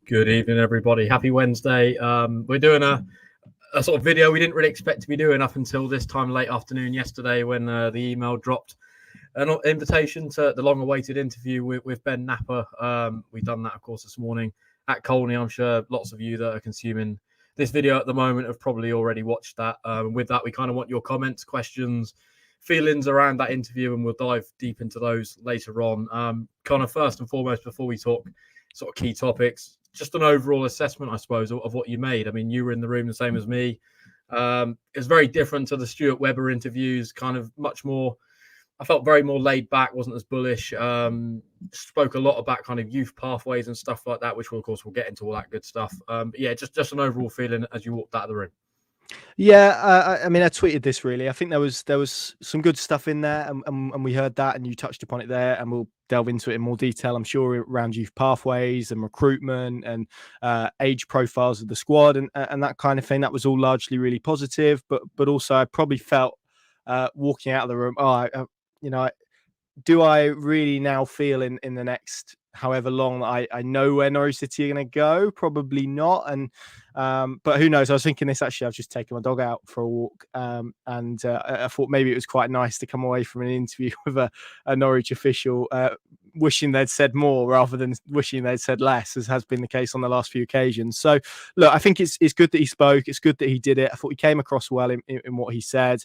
Good evening, everybody. Happy Wednesday. We're doing a sort of video we didn't really expect to be doing up until this time late afternoon yesterday when the email dropped an invitation to the long-awaited interview with Ben Knapper. We've done that, of course, this morning at Colney. I'm sure lots of you that are consuming this video at the moment have probably already watched that. With that, we kind of want your comments, questions, feelings around that interview, and we'll dive deep into those later on. Connor, first and foremost, before we talk sort of key topics, just an overall assessment, I suppose, of what you made. I mean, you were in the room the same as me. It was very different to the Stuart Webber interviews, kind of much more, I felt very more laid back, wasn't as bullish. Spoke a lot about kind of youth pathways and stuff like that, which, of course, we'll get into all that good stuff. But yeah, just an overall feeling as you walked out of the room. Yeah, I mean, I tweeted this really. I think there was some good stuff in there, and we heard that, and you touched upon it there, and we'll delve into it in more detail, I'm sure, around youth pathways and recruitment and age profiles of the squad and that kind of thing. That was all largely really positive, but also I probably felt walking out of the room, do I really now feel in the next however long I know where Norwich City are going to go? Probably not. And but who knows? I was thinking this actually. I've just taken my dog out for a walk, and I thought maybe it was quite nice to come away from an interview with a Norwich official, wishing they'd said more rather than wishing they'd said less, as has been the case on the last few occasions. So look, I think it's good that he spoke. It's good that he did it. I thought he came across well in what he said.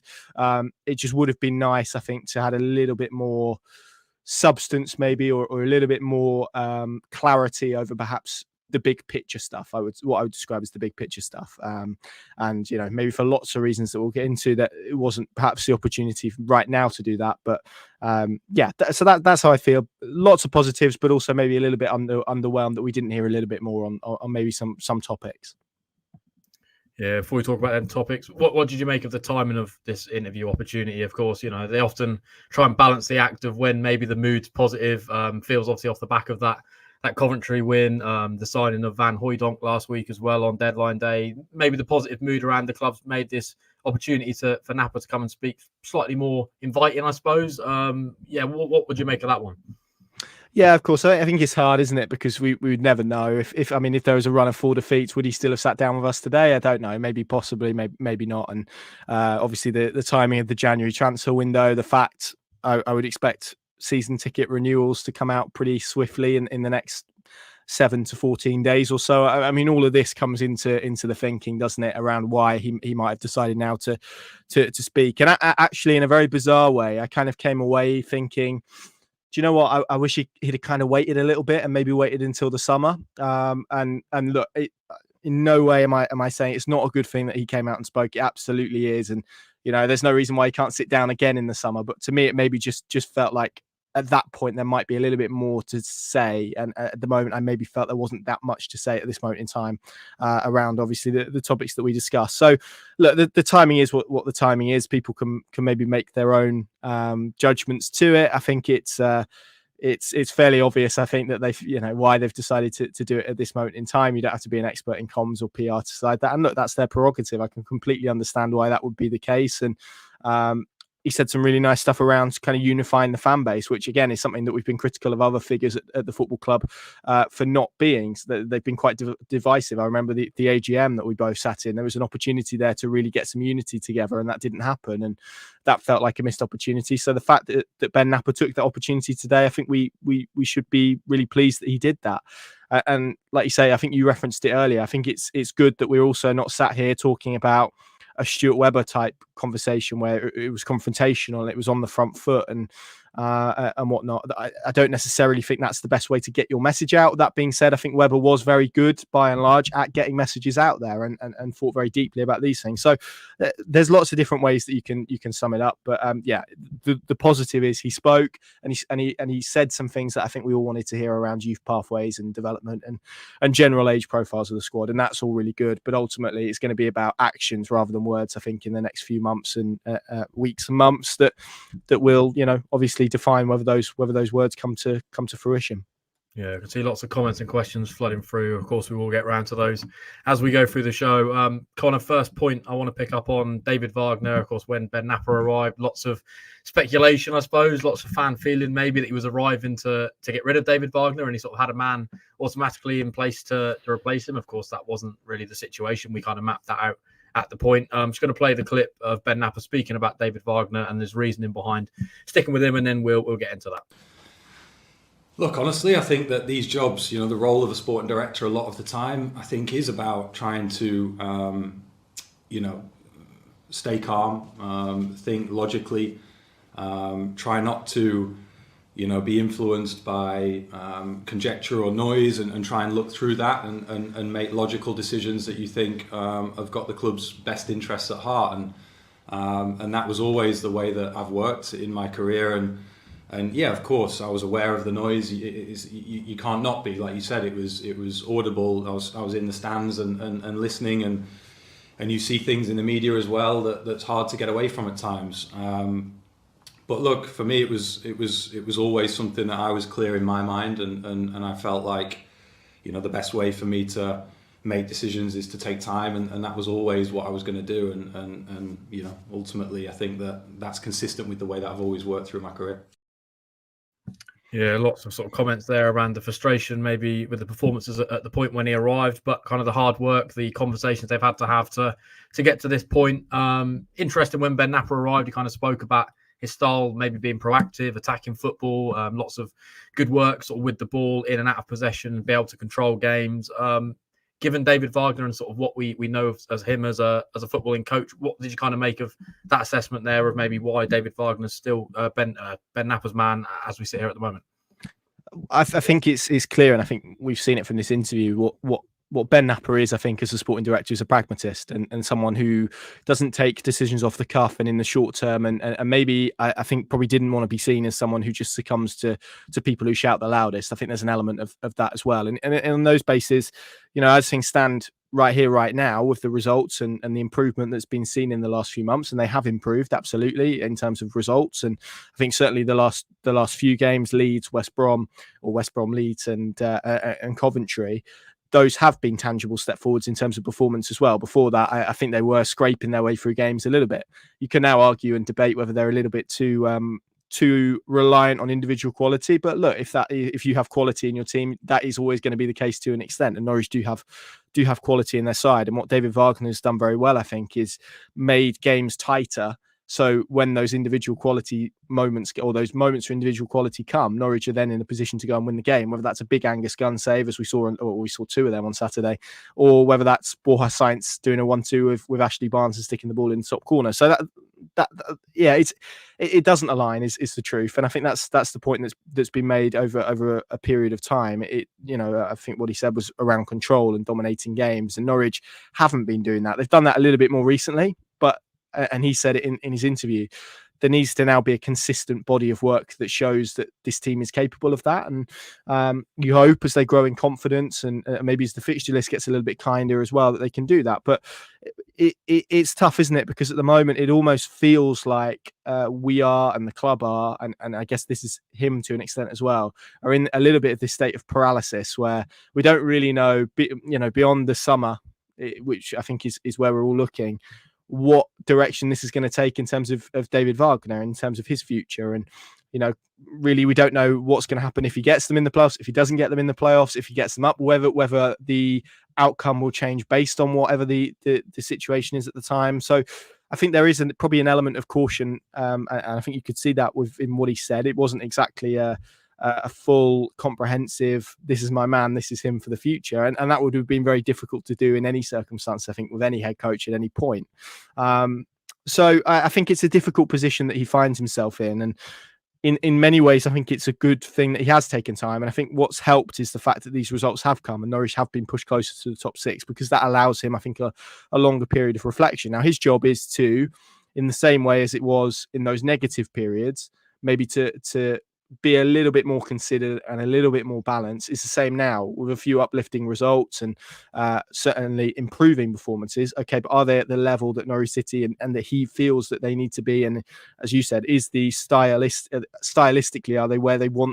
It just would have been nice, I think, to have a little bit more substance maybe, or a little bit more clarity over perhaps the big picture stuff. What I would describe as the big picture stuff, and maybe for lots of reasons that we'll get into, that it wasn't perhaps the opportunity right now to do that. But so that's how I feel. Lots of positives, but also maybe a little bit underwhelmed that we didn't hear a little bit more on maybe some topics. Yeah, before we talk about them topics, what did you make of the timing of this interview opportunity? Of course, they often try and balance the act of when maybe the mood's positive. Feels obviously off the back of that Coventry win, the signing of Van Hooijdonk last week as well on deadline day. Maybe the positive mood around the club's made this opportunity for Knapper to come and speak slightly more inviting, I suppose. What would you make of that one? Yeah, of course. I think it's hard, isn't it? Because we would never know if there was a run of 4 defeats, would he still have sat down with us today? I don't know. Maybe, possibly, maybe not. And obviously the timing of the January transfer window, the fact I would expect season ticket renewals to come out pretty swiftly in the next 7 to 14 days or so. I mean, all of this comes into the thinking, doesn't it, around why he might have decided now to speak. And actually, in a very bizarre way, I kind of came away thinking, do you know what? I wish he'd have kind of waited a little bit and maybe waited until the summer. And look, in no way am I saying it's not a good thing that he came out and spoke. It absolutely is. And, there's no reason why he can't sit down again in the summer. But to me, it maybe just felt like at that point, there might be a little bit more to say. And at the moment, I maybe felt there wasn't that much to say at this moment in time around, obviously, the topics that we discussed. So, look, the timing is what the timing is. People can maybe make their own judgments to it. I think it's fairly obvious, I think, that why they've decided to do it at this moment in time. You don't have to be an expert in comms or PR to decide that. And look, that's their prerogative. I can completely understand why that would be the case. And he said some really nice stuff around kind of unifying the fan base, which again is something that we've been critical of other figures at the football club for not being. So they've been quite divisive. I remember the AGM that we both sat in. There was an opportunity there to really get some unity together, and that didn't happen. And that felt like a missed opportunity. So the fact that Ben Knapper took that opportunity today, I think we should be really pleased that he did that. And like you say, I think you referenced it earlier. I think it's good that we're also not sat here talking about a Stuart Webber type conversation where it was confrontational and it was on the front foot and whatnot. I don't necessarily think that's the best way to get your message out. That being said, I think Webber was very good by and large at getting messages out there and thought very deeply about these things. So there's lots of different ways that you can sum it up. But the positive is he spoke and he said some things that I think we all wanted to hear around youth pathways and development and general age profiles of the squad, and that's all really good. But ultimately, it's going to be about actions rather than words. I think in the next few months and weeks and months that will obviously define whether those words come to fruition. Yeah, I can see lots of comments and questions flooding through. Of course, we will get around to those as we go through the show. Connor, first point I want to pick up on David Vagner. Of course, when Ben Knapper arrived, lots of speculation, I suppose, lots of fan feeling maybe that he was arriving to get rid of David Vagner and he sort of had a man automatically in place to replace him. Of course, that wasn't really the situation. We kind of mapped that out at the point. I'm just going to play the clip of Ben Knapper speaking about David Vagner and his reasoning behind sticking with him, and then we'll get into that. Look, honestly, I think that these jobs, the role of a sporting director a lot of the time, I think is about trying to, stay calm, think logically, try not to, be influenced by conjecture or noise, and try and look through that and make logical decisions that you think have got the club's best interests at heart. And that was always the way that I've worked in my career. And yeah, of course, I was aware of the noise. You can't not be. Like you said, it was audible. I was in the stands and listening, and you see things in the media as well that's hard to get away from at times. But look, for me, it was always something that I was clear in my mind, and I felt like, the best way for me to make decisions is to take time, and that was always what I was going to do. And ultimately, I think that's consistent with the way that I've always worked through my career. Yeah, lots of sort of comments there around the frustration maybe with the performances at the point when he arrived, but kind of the hard work, the conversations they've had to have to get to this point. Interesting, when Ben Knapper arrived, he kind of spoke about his style maybe being proactive, attacking football, lots of good work sort of with the ball in and out of possession, be able to control games. Given David Vagner and sort of what we know as him as a footballing coach, what did you kind of make of that assessment there of maybe why David Wagner's still Ben Knapper's man as we sit here at the moment? I think it's clear, and I think we've seen it from this interview. What Ben Knapper is, I think, as a sporting director, is a pragmatist and someone who doesn't take decisions off the cuff and in the short term. And maybe I think probably didn't want to be seen as someone who just succumbs to people who shout the loudest. I think there's an element of that as well. And on those bases, as things stand right here, right now, with the results and the improvement that's been seen in the last few months, and they have improved absolutely in terms of results. And I think certainly the last few games, Leeds, West Brom, Leeds, and Coventry, those have been tangible step forwards in terms of performance as well. Before that, I think they were scraping their way through games a little bit. You can now argue and debate whether they're a little bit too reliant on individual quality. But look, if you have quality in your team, that is always going to be the case to an extent. And Norwich do have quality in their side. And what David Wagner has done very well, I think, is made games tighter. So when those individual quality moments, or those moments for individual quality come, Norwich are then in a position to go and win the game, whether that's a big Angus Gunn save, as we saw two of them on Saturday, or whether that's Borja Sainz doing a 1-2 with Ashley Barnes and sticking the ball in the top corner. So it doesn't align is the truth. And I think that's the point that's been made over a period of time. I think what he said was around control and dominating games, and Norwich haven't been doing that. They've done that a little bit more recently, and he said it in his interview, there needs to now be a consistent body of work that shows that this team is capable of that. And you hope as they grow in confidence and maybe as the fixture list gets a little bit kinder as well, that they can do that. But it's tough, isn't it? Because at the moment, it almost feels like we are, and the club are, and I guess this is him to an extent as well, are in a little bit of this state of paralysis where we don't really know, beyond the summer, which I think is where we're all looking, what direction this is going to take in terms of David Wagner, in terms of his future. And, really, we don't know what's going to happen if he gets them in the playoffs, if he doesn't get them in the playoffs, if he gets them up, whether the outcome will change based on whatever the situation is at the time. So I think there is probably an element of caution. And I think you could see that in what he said. It wasn't exactly a full, comprehensive, this is my man, this is him for the future. And that would have been very difficult to do in any circumstance, I think, with any head coach at any point. So I think it's a difficult position that he finds himself in. And in many ways, I think it's a good thing that he has taken time. And I think what's helped is the fact that these results have come and Norwich have been pushed closer to the top six, because that allows him, I think, a longer period of reflection. Now, his job is to, in the same way as it was in those negative periods, maybe to be a little bit more considered and a little bit more balanced. It's the same now with a few uplifting results and certainly improving performances. Okay, but are they at the level that Norwich City and that he feels that they need to be? And as you said, is the stylistically, are they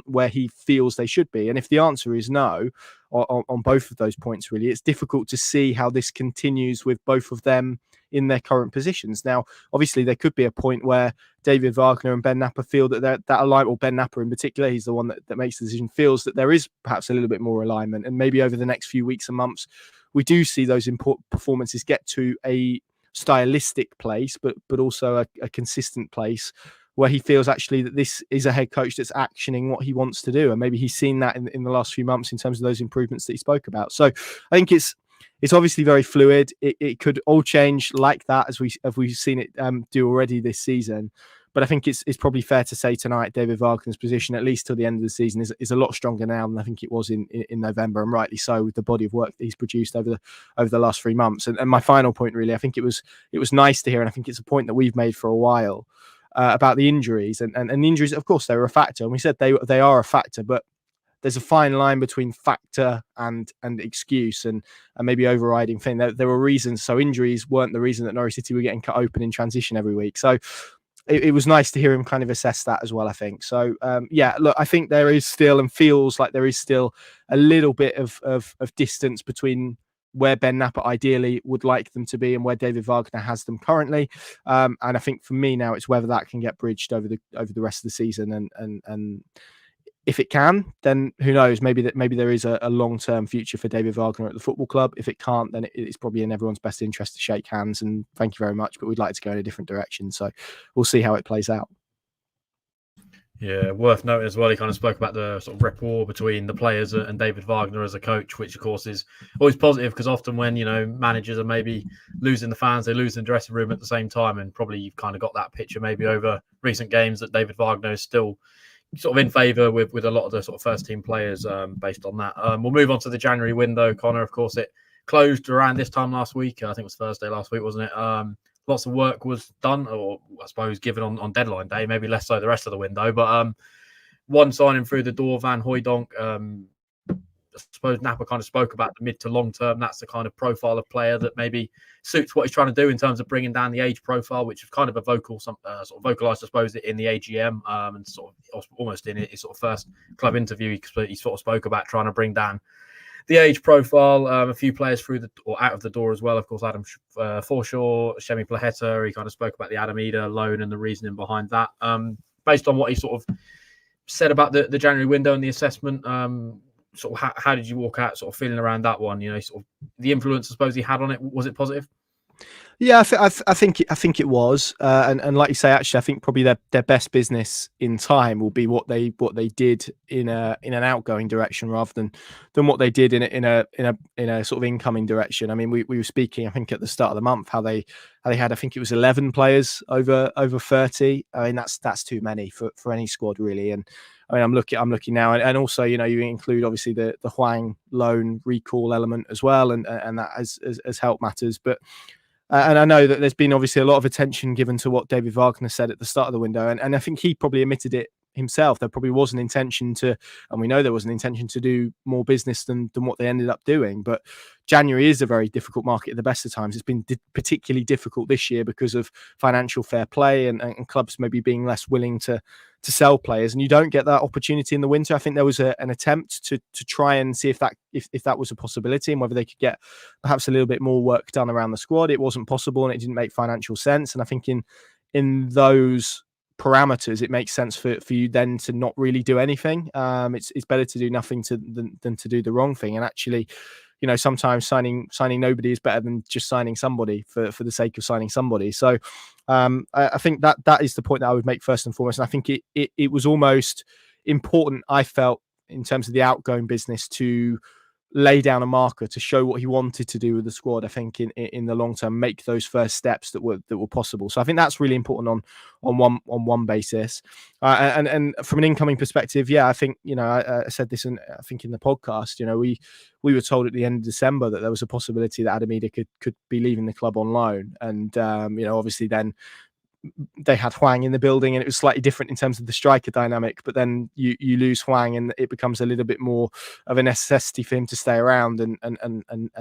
where he feels they should be? And if the answer is no, on both of those points, really, it's difficult to see how this continues with both of them in their current positions. Now, obviously, there could be a point where David Vagner and Ben Knapper feel that that alignment, or Ben Knapper in particular, he's the one that makes the decision, feels that there is perhaps a little bit more alignment. And maybe over the next few weeks and months, we do see those important performances get to a stylistic place, but also a consistent place where he feels actually that this is a head coach that's actioning what he wants to do. And maybe he's seen that in the last few months in terms of those improvements that he spoke about. So I think it's obviously very fluid. It could all change like that as we've seen it do already this season. But I think it's probably fair to say tonight David Wagner's position, at least till the end of the season, is a lot stronger now than I think it was in November, and rightly so, with the body of work that he's produced over the last 3 months. And my final point, really, I think it was nice to hear, and I think it's a point that we've made for a while, about the injuries. And the injuries, of course, they were a factor. And we said they are a factor, but there's a fine line between factor and excuse and maybe overriding thing. There were reasons. So injuries weren't the reason that Norwich City were getting cut open in transition every week. So it was nice to hear him kind of assess that as well, I think. So, look, I think there is still, and feels like there is still, a little bit of distance between where Ben Knapper ideally would like them to be and where David Wagner has them currently. And I think for me now, it's whether that can get bridged over the rest of the season. And if it can, then who knows? Maybe there is a long-term future for David Wagner at the football club. If it can't, then it's probably in everyone's best interest to shake hands and thank you very much, but we'd like to go in a different direction. So we'll see how it plays out. Yeah, worth noting as well, he kind of spoke about the sort of rapport between the players and David Wagner as a coach, which of course is always positive, because often when, managers are maybe losing the fans, they lose in the dressing room at the same time. And probably you've kind of got that picture maybe over recent games that David Wagner is still sort of in favour with a lot of the sort of first team players based on that. We'll move on to the January window, Connor. Of course, it closed around this time last week. I think it was Thursday last week, wasn't it? Lots of work was done, or I suppose given on deadline day, maybe less so the rest of the window. But one signing through the door, Van Hooijdonk, I suppose Knapper kind of spoke about the mid to long term. That's the kind of profile of player that maybe suits what he's trying to do in terms of bringing down the age profile, which is kind of a sort of vocalized, I suppose, in the AGM and sort of almost in his sort of first club interview. He sort of spoke about trying to bring down the age profile. A few players through or out of the door as well. Of course, Adam Forshaw, Shemi Plaheta. He kind of spoke about the Adam Ida loan and the reasoning behind that. Based on what he sort of said about the January window and the assessment, sort of how did you walk out sort of feeling around that one? Sort of the influence I suppose he had on it, was it positive? Yeah, I think it was, and like you say, actually, I think probably their best business in time will be what they did in an outgoing direction rather than what they did in a sort of incoming direction. I mean, we were speaking, I think, at the start of the month how they had, I think it was 11 players over 30. I mean, that's too many for any squad really. And I mean, I'm looking now, and also, you include obviously the Hwang loan recall element as well, and that has helped matters, but. And I know that there's been obviously a lot of attention given to what David Wagner said at the start of the window. And I think he probably admitted it himself. There probably was an intention to, and we know there was an intention to do more business than what they ended up doing. But January is a very difficult market at the best of times. It's been particularly difficult this year because of financial fair play and clubs maybe being less willing to sell players, and you don't get that opportunity in the winter. I think there was an attempt to try and see if that was a possibility and whether they could get perhaps a little bit more work done around the squad. It wasn't possible and it didn't make financial sense. And I think in those parameters, it makes sense for you then to not really do anything. It's better to do nothing than to do the wrong thing. And actually, sometimes signing nobody is better than just signing somebody for the sake of signing somebody. So I think that is the point that I would make first and foremost. And I think it was almost important, I felt, in terms of the outgoing business, to lay down a marker to show what he wanted to do with the squad. I think in the long term, make those first steps that were possible. So I think that's really important on one basis. And from an incoming perspective, yeah, I think I said this, I think in the podcast, we were told at the end of December that there was a possibility that Adam Ida could be leaving the club on loan, and obviously then they had Hwang in the building, and it was slightly different in terms of the striker dynamic. But then you lose Hwang, and it becomes a little bit more of a necessity for him to stay around, and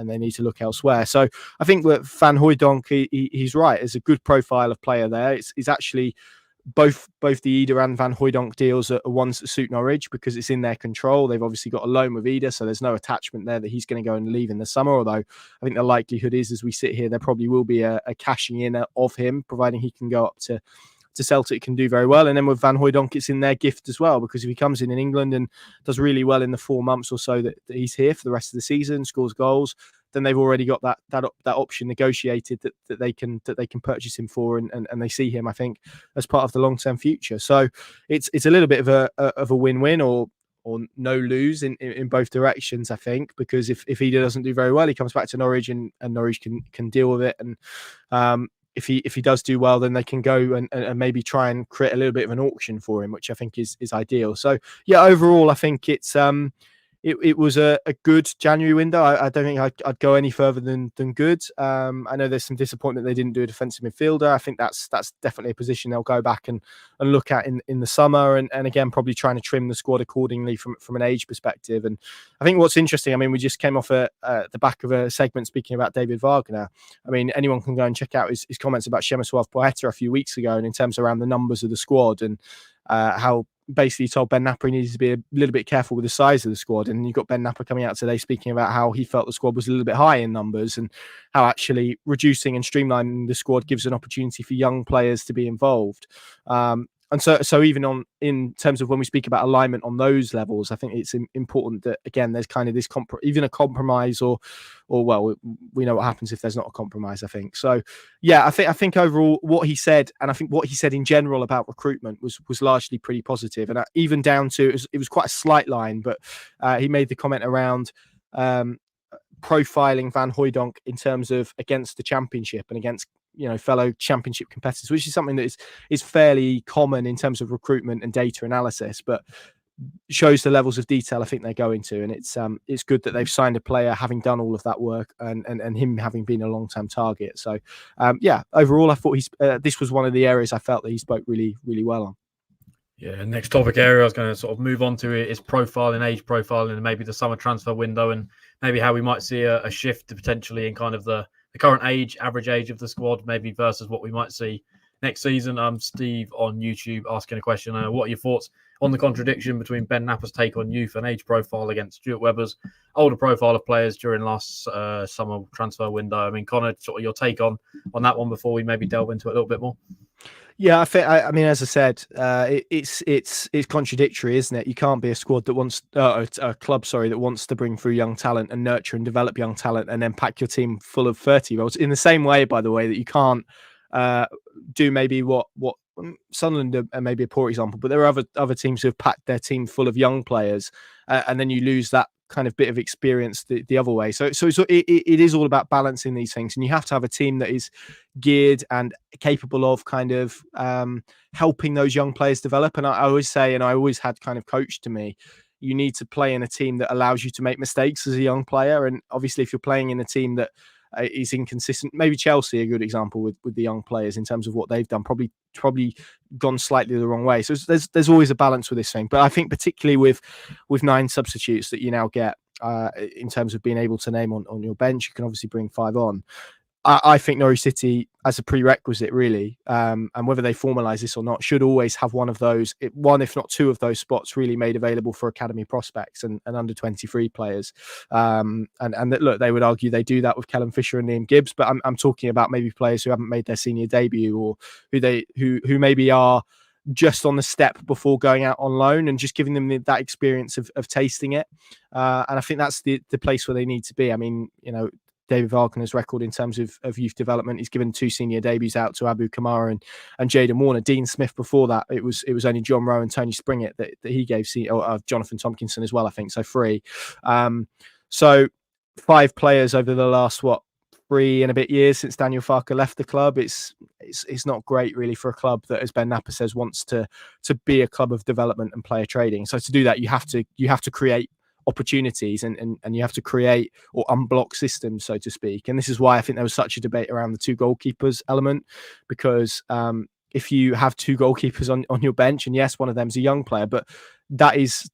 they need to look elsewhere. So I think that Van Hooijdonk, he's right. There's a good profile of player there. It's actually both the Ida and Van Hooijdonk deals are ones that suit Norwich because it's in their control. They've obviously got a loan with Ida, so there's no attachment there that he's going to go and leave in the summer. Although I think the likelihood is, as we sit here, there probably will be a cashing in of him, providing he can go up to Celtic, can do very well. And then with Van Hooijdonk, it's in their gift as well, because if he comes in England and does really well in the 4 months or so that he's here for the rest of the season, scores goals, then they've already got that option negotiated that they can purchase him for, and they see him, I think, as part of the long-term future. So it's a little bit of a win-win or no lose in both directions, I think, because if Ida doesn't do very well, he comes back to Norwich and Norwich can deal with it, and if he does do well, then they can go and maybe try and create a little bit of an auction for him, which I think is ideal. So yeah, overall, I think it's it was a good January window. I don't think I'd go any further than good. I know there's some disappointment they didn't do a defensive midfielder. I think that's definitely a position they'll go back and look at in the summer, and again probably trying to trim the squad accordingly from an age perspective. And I think what's interesting, I mean, we just came off the back of a segment speaking about David Vagner. I mean, anyone can go and check out his comments about Przemysław Poeta a few weeks ago, and in terms around the numbers of the squad and how basically told Ben Knapper he needed to be a little bit careful with the size of the squad. And you've got Ben Knapper coming out today speaking about how he felt the squad was a little bit high in numbers, and how actually reducing and streamlining the squad gives an opportunity for young players to be involved. And so even in terms of when we speak about alignment on those levels, I think it's important that, again, there's kind of this even a compromise or well, we know what happens if there's not a compromise, I think. So yeah, I think overall what he said, and I think what he said in general about recruitment was largely pretty positive. And even down to, it was quite a slight line, but he made the comment around profiling Van Hooijdonk in terms of against the Championship and against fellow Championship competitors, which is something that is fairly common in terms of recruitment and data analysis, but shows the levels of detail I think they go into. And it's good that they've signed a player having done all of that work and him having been a long-term target. So yeah, overall I thought this was one of the areas I felt that he spoke really, really well on. Yeah, next topic area I was going to sort of move on to is profiling, age profiling, and maybe the summer transfer window, and maybe how we might see a shift to potentially in kind of the current average age of the squad, maybe versus what we might see next season. Steve on YouTube asking a question. What are your thoughts on the contradiction between Ben Knapper's take on youth and age profile against Stuart Webber's older profile of players during last summer transfer window? I mean, Connor, sort of your take on that one before we maybe delve into it a little bit more. Yeah, I mean, as I said, it's contradictory, isn't it? You can't be a squad that wants a club, that wants to bring through young talent and nurture and develop young talent, and then pack your team full of 30-year-olds. In the same way, by the way, that you can't do maybe what Sunderland are maybe a poor example, but there are other teams who have packed their team full of young players, and then you lose that kind of bit of experience the other way. So it is all about balancing these things, and you have to have a team that is geared and capable of kind of helping those young players develop. And I always say, and I always had kind of coached to me, you need to play in a team that allows you to make mistakes as a young player. And obviously if you're playing in a team that is inconsistent, maybe Chelsea, a good example with the young players in terms of what they've done, probably gone slightly the wrong way. So there's always a balance with this thing. But I think particularly with 9 substitutes that you now get in terms of being able to name on your bench, you can obviously bring 5 on. I think Norwich City, as a prerequisite, really, and whether they formalise this or not, should always have one of those, one if not 2 of those spots really made available for academy prospects and under 23 players. And look, they would argue they do that with Callum Fisher and Liam Gibbs, but I'm talking about maybe players who haven't made their senior debut, or who maybe are just on the step before going out on loan, and just giving them that experience of tasting it. And I think that's the place where they need to be. I mean, David Wagner's record in terms of youth development, he's given 2 senior debuts out to Abu Kamara and Jayden Warner. Dean Smith before that, it was only John Rowe and Tony Springett that he gave, Jonathan Tompkinson as well, I think, so 3. So 5 players over the last 3 and a bit years since Daniel Farke left the club. It's not great really for a club that, as Ben Knapper says, wants to be a club of development and player trading. So to do that, you have to create opportunities and you have to create or unblock systems, so to speak. And this is why I think there was such a debate around the 2 goalkeepers element, because if you have two goalkeepers on your bench, and yes, one of them's a young player, but that is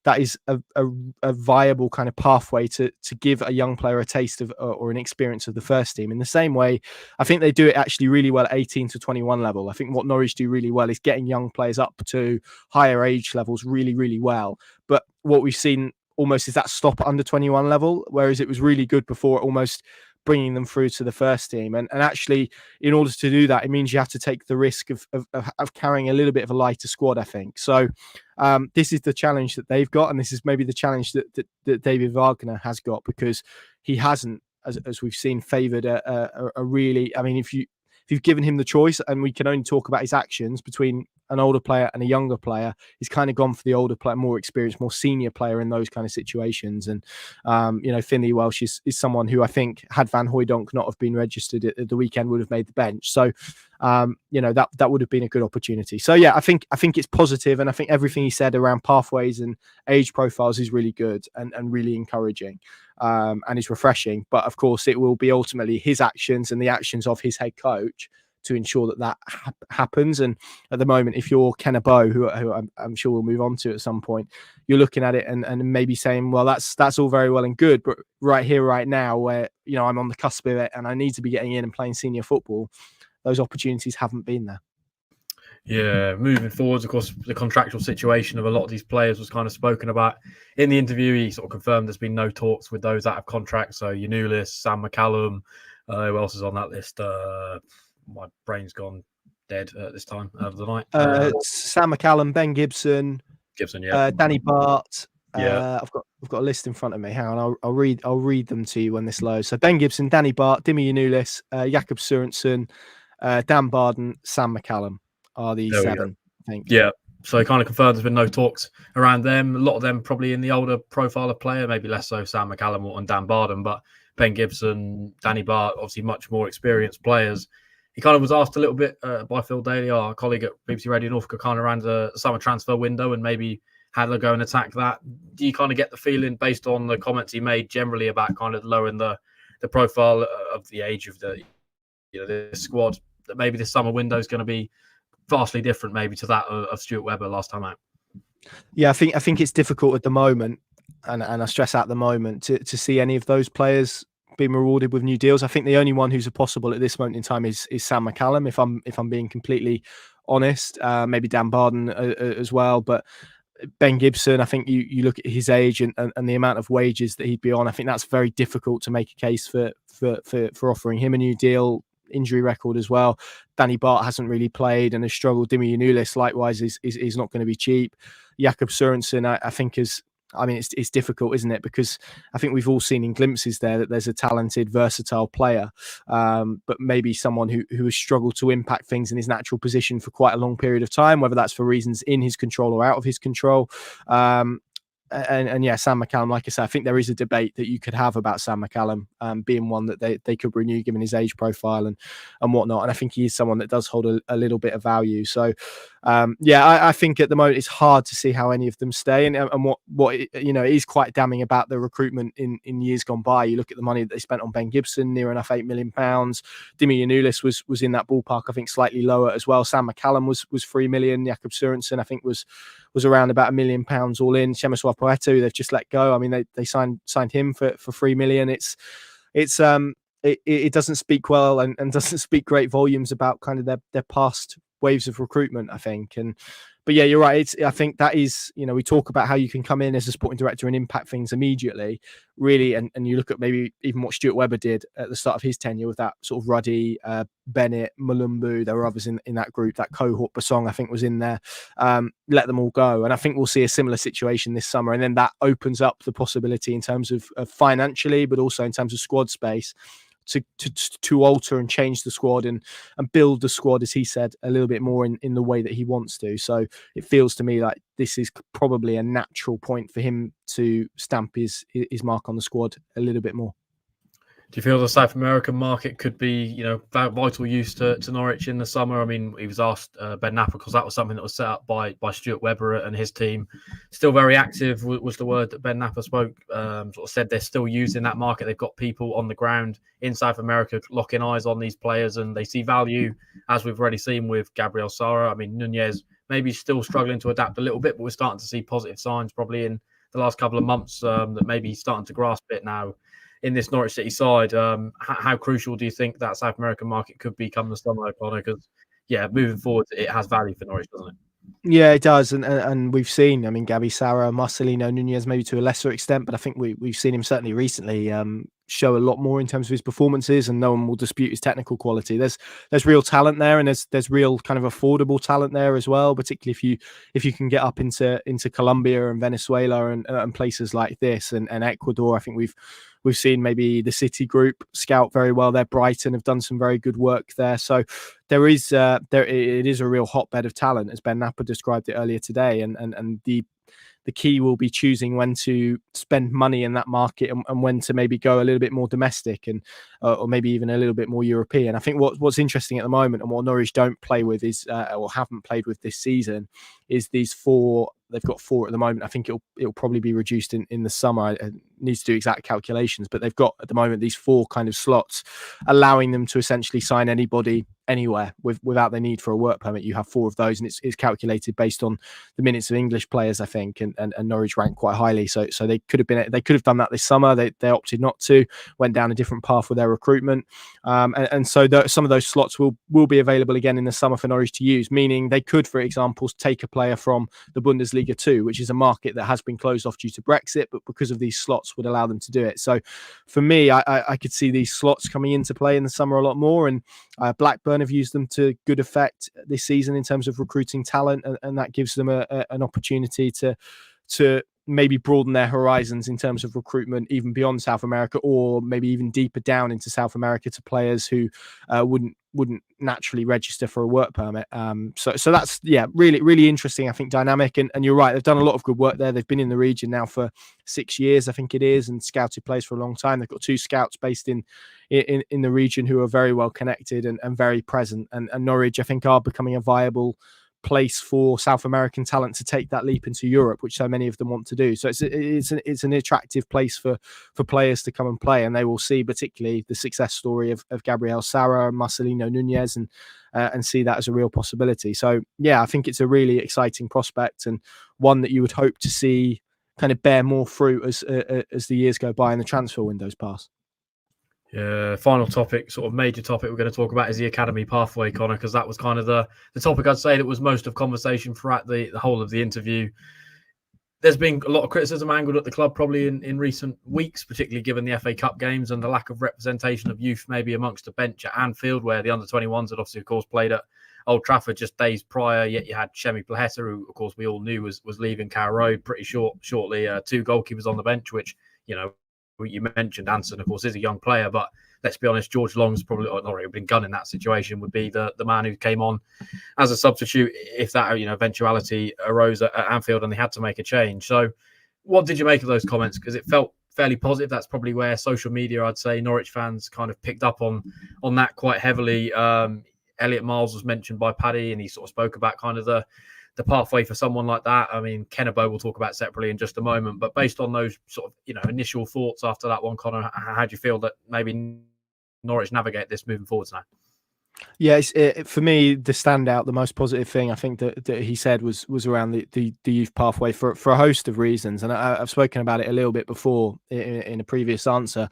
a viable kind of pathway to give a young player a taste of or an experience of the first team. In the same way, I think they do it actually really well at 18 to 21 level. I think what Norwich do really well is getting young players up to higher age levels really, really well. But what we've seen almost is that stop at under 21 level, whereas it was really good before, almost bringing them through to the first team. And actually, in order to do that, it means you have to take the risk of carrying a little bit of a lighter squad, I think. So this is the challenge that they've got, and this is maybe the challenge that David Vagner has got, because he hasn't, as we've seen, favoured a really, I mean, if you've given him the choice, and we can only talk about his actions between an older player and a younger player, he's kind of gone for the older player, more experienced, more senior player in those kind of situations. And Finley Welsh is someone who I think, had Van Hooijdonk not have been registered at the weekend, would have made the bench. So that would have been a good opportunity. So yeah, I think it's positive, and I think everything he said around pathways and age profiles is really good and really encouraging, and is refreshing. But of course, it will be ultimately his actions and the actions of his head coach to ensure that happens. And at the moment, if you're Kenbo, who I'm sure we'll move on to at some point, you're looking at it and maybe saying, well, that's all very well and good, but right here, right now, where I'm on the cusp of it and I need to be getting in and playing senior football, those opportunities haven't been there. Yeah, moving forwards, of course, the contractual situation of a lot of these players was kind of spoken about in the interview. He sort of confirmed there's been no talks with those out of contract. So Yanulis, Sam McCallum, who else is on that list? My brain's gone dead at this time of the night. Sam McCallum, Ben Gibson, yeah, Danny Bart. Yeah, I've got a list in front of me. Hang on, I'll read them to you when this loads. So Ben Gibson, Danny Bart, Dimi Yanulis, Jakob Sørensen, Dan Barden, Sam McCallum are the seven, I think. Yeah. So he kind of confirmed there's been no talks around them. A lot of them probably in the older profile of player, maybe less so Sam McCallum and Dan Barden, but Ben Gibson, Danny Bart, obviously much more experienced players. He kind of was asked a little bit by Phil Daly, our colleague at BBC Radio Norfolk, kind of around the summer transfer window and maybe had to go and attack that. Do you kind of get the feeling, based on the comments he made generally about kind of lowering the profile of the age of the squad, that maybe this summer window is going to be vastly different maybe to that of Stuart Webber last time out? Yeah, I think it's difficult at the moment, and I stress at the moment, to see any of those players being rewarded with new deals. I think the only one who's possible at this moment in time is Sam McCallum, if I'm being completely honest. Maybe Dan Barden as well, but Ben Gibson, I think you look at his age and the amount of wages that he'd be on, I think that's very difficult to make a case for offering him a new deal. Injury record as well. Danny Bart hasn't really played and has struggled. Dimi Yanulis likewise is not going to be cheap. Jakob Sørensen, I think it's difficult, isn't it? Because I think we've all seen in glimpses there that there's a talented, versatile player, but maybe someone who has struggled to impact things in his natural position for quite a long period of time, whether that's for reasons in his control or out of his control. And yeah, Sam McCallum, like I said, I think there is a debate that you could have about Sam McCallum being one that they could renew given his age profile and whatnot. And I think he is someone that does hold a little bit of value. So I think at the moment it's hard to see how any of them stay. And what it is quite damning about the recruitment in years gone by. You look at the money that they spent on Ben Gibson, near enough £8 million. Dimi Yanulis was in that ballpark, I think slightly lower as well. Sam McCallum was £3 million. Jakob Sørensen, I think was around about £1 million all in. Przemysław Poetu, they've just let go. I mean, they signed him for £3 million. It doesn't speak well and doesn't speak great volumes about kind of their past waves of recruitment, I think. But yeah, you're right. I think that is, we talk about how you can come in as a sporting director and impact things immediately, really. And you look at maybe even what Stuart Webber did at the start of his tenure with that sort of Ruddy, Bennett, Mulumbu. There were others in that group. That cohort, Basong, I think, was in there. Let them all go. And I think we'll see a similar situation this summer. And then that opens up the possibility in terms of financially, but also in terms of squad space, to alter and change the squad and build the squad, as he said, a little bit more in the way that he wants to. So it feels to me like this is probably a natural point for him to stamp his mark on the squad a little bit more. Do you feel the South American market could be, vital use to Norwich in the summer? I mean, he was asked Ben Knapper, because that was something that was set up by Stuart Webber and his team. Still very active was the word that Ben Knapper spoke. Sort of said they're still using that market. They've got people on the ground in South America locking eyes on these players, and they see value, as we've already seen with Gabriel Sara. I mean, Nunez maybe still struggling to adapt a little bit, but we're starting to see positive signs probably in the last couple of months that maybe he's starting to grasp it now in this Norwich City side. How crucial do you think that South American market could be come the summer, Connor? Because, moving forward, it has value for Norwich, doesn't it? Yeah, it does, and we've seen. I mean, Gabi Sara, Marcelino Nunez, maybe to a lesser extent, but I think we've seen him certainly recently show a lot more in terms of his performances, and no one will dispute his technical quality. There's real talent there, and there's real kind of affordable talent there as well. Particularly if you can get up into Colombia and Venezuela and places like this and Ecuador. I think we've seen maybe the City group scout very well there. Brighton have done some very good work there. So it is a real hotbed of talent, as Ben Knapper described it earlier today. And the key will be choosing when to spend money in that market and when to maybe go a little bit more domestic and or maybe even a little bit more European. I think what's interesting at the moment, and what Norwich don't play with is or haven't played with this season, is these four. They've got four at the moment. I think it'll probably be reduced in the summer. I need to do exact calculations, but they've got at the moment these four kind of slots, allowing them to essentially sign anybody anywhere without the need for a work permit. You have four of those, and it's calculated based on the minutes of English players, I think, and Norwich ranked quite highly. So they could have done that this summer. They opted not to, went down a different path with their recruitment, and so some of those slots will be available again in the summer for Norwich to use. Meaning they could, for example, take a player from the Bundesliga 2, which is a market that has been closed off due to Brexit, but because of these slots would allow them to do it. So for me, I could see these slots coming into play in the summer a lot more, and Blackburn have used them to good effect this season in terms of recruiting talent, and that gives them an opportunity to maybe broaden their horizons in terms of recruitment even beyond South America, or maybe even deeper down into South America to players who wouldn't naturally register for a work permit. So that's really, really interesting, I think, dynamic. And you're right, they've done a lot of good work there. They've been in the region now for 6 years, I think it is, and scouted players for a long time. They've got 2 scouts based in the region who are very well connected and very present. And Norwich, I think, are becoming a viable place for South American talent to take that leap into Europe, which so many of them want to do. So it's an attractive place for players to come and play, and they will see particularly the success story of Gabriel Sara and Marcelino Nunez and see that as a real possibility. So I think it's a really exciting prospect, and one that you would hope to see kind of bear more fruit as the years go by and the transfer windows pass. Yeah, final topic, sort of major topic we're going to talk about is the academy pathway, Connor, because that was kind of the topic I'd say that was most of conversation throughout the whole of the interview. There's been a lot of criticism angled at the club probably in recent weeks, particularly given the FA Cup games and the lack of representation of youth maybe amongst the bench at Anfield, where the under-21s had obviously, of course, played at Old Trafford just days prior. Yet you had Shemi Plaheta, who, of course, we all knew was leaving Carrow Road pretty shortly. 2 goalkeepers on the bench, which, you mentioned Anson, of course, is a young player, but let's be honest, George Long's probably already been gun in that situation, would be the man who came on as a substitute if that eventuality arose at Anfield and they had to make a change. So what did you make of those comments? Because it felt fairly positive. That's probably where social media, I'd say, Norwich fans kind of picked up on that quite heavily. Elliot Miles was mentioned by Paddy, and he sort of spoke about kind of the pathway for someone like that. I mean, Kenbo we'll talk about separately in just a moment, but based on those sort of, initial thoughts after that one, Connor, how do you feel that maybe Norwich navigate this moving forwards now? Yeah, for me, the standout, the most positive thing I think that he said was around the youth pathway for a host of reasons. And I've spoken about it a little bit before in a previous answer.